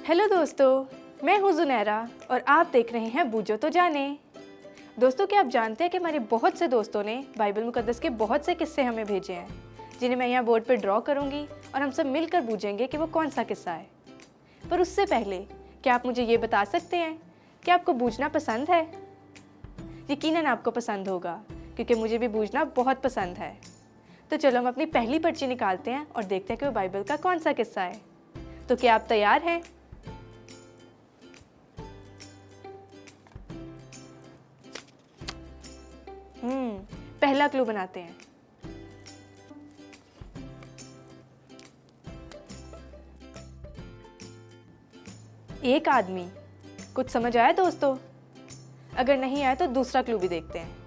Hello दोस्तों, मैं हूँ जुनैरा और आप देख रहे हैं बूझो तो जाने। दोस्तों, क्या आप जानते हैं कि हमारे बहुत से दोस्तों ने बाइबल मुकद्दस के बहुत से किस्से हमें भेजे हैं, जिन्हें मैं यहाँ बोर्ड पर ड्रॉ करूँगी और हम सब मिलकर बूझेंगे कि वो कौन सा किस्सा है। पर उससे पहले क्या आप मुझे ये बता सकते हैं कि आपको बूझना पसंद है? यकीनन आपको पसंद होगा, क्योंकि मुझे भी बूझना बहुत पसंद है। तो चलो हम अपनी पहली पर्ची निकालते हैं और देखते हैं कि वो बाइबल का कौन सा किस्सा है। तो क्या आप तैयार हैं? पहला क्लू बनाते हैं। एक आदमी। कुछ समझ आया दोस्तों? अगर नहीं आया तो दूसरा क्लू भी देखते हैं।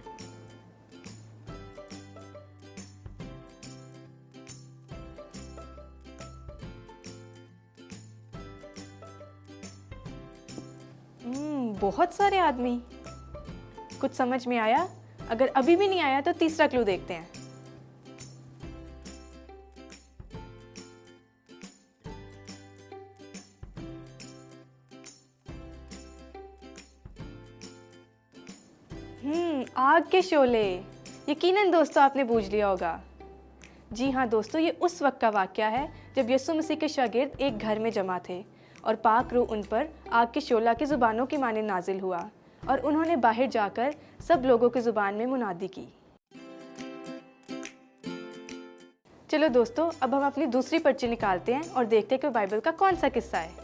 बहुत सारे आदमी। कुछ समझ में आया? अगर अभी भी नहीं आया तो तीसरा क्लू देखते हैं। आग के शोले। यकीनन दोस्तों आपने बूझ लिया होगा। जी हाँ दोस्तों, ये उस वक्त का वाकया है जब यीशु मसीह के शागिर्द एक घर में जमा थे और पाक रूह उन पर आग के शोला की ज़ुबानों की माने नाजिल हुआ और उन्होंने बाहर जाकर सब लोगों की ज़ुबान में मुनादी की। चलो दोस्तों, अब हम अपनी दूसरी पर्ची निकालते हैं और देखते हैं कि बाइबल का कौन सा किस्सा है।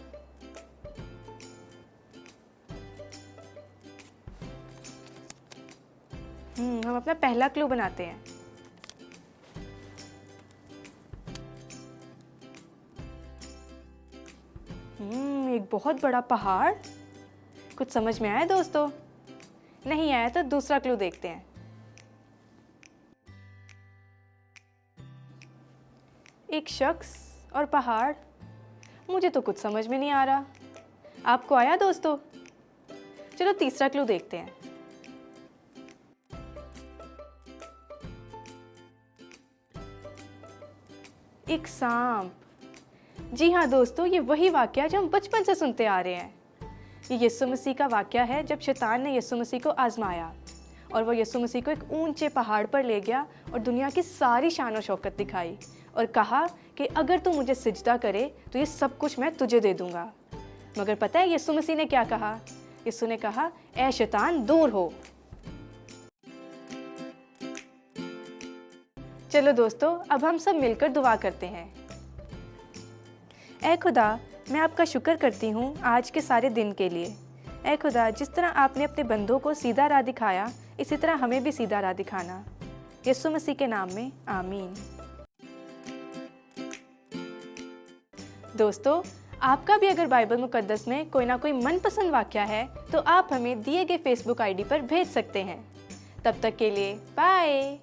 हम अपना पहला क्लू बनाते हैं। एक बहुत बड़ा पहाड़। कुछ समझ में आया दोस्तों? नहीं आया तो दूसरा क्लू देखते हैं। एक शख्स और पहाड़। मुझे तो कुछ समझ में नहीं आ रहा। आपको आया दोस्तों? चलो तीसरा क्लू देखते हैं। एक सांप। जी हाँ दोस्तों, ये वही वाकया जो हम बचपन से सुनते आ रहे हैं। ये यीशु मसीह का वाकया है जब शैतान ने यीशु मसीह को आजमाया और वो यीशु मसीह को एक ऊंचे पहाड़ पर ले गया और दुनिया की सारी शान और शौकत दिखाई और कहा कि अगर तू मुझे सिजदा करे तो ये सब कुछ मैं तुझे दे दूंगा। मगर पता है यीशु मसीह ने क्या कहा? यीशु ने कहा, ऐ शैतान दूर हो। चलो दोस्तों, अब हम सब मिलकर दुआ करते हैं। ऐ खुदा, मैं आपका शुक्र करती हूँ आज के सारे दिन के लिए। ऐ खुदा, जिस तरह आपने अपने बंदों को सीधा राह दिखाया, इसी तरह हमें भी सीधा राह दिखाना। यीशु मसीह के नाम में आमीन। दोस्तों, आपका भी अगर बाइबल मुकद्दस में कोई ना कोई मनपसंद वाकया है तो आप हमें दिए गए फेसबुक आईडी पर भेज सकते हैं। तब तक के लिए बाय।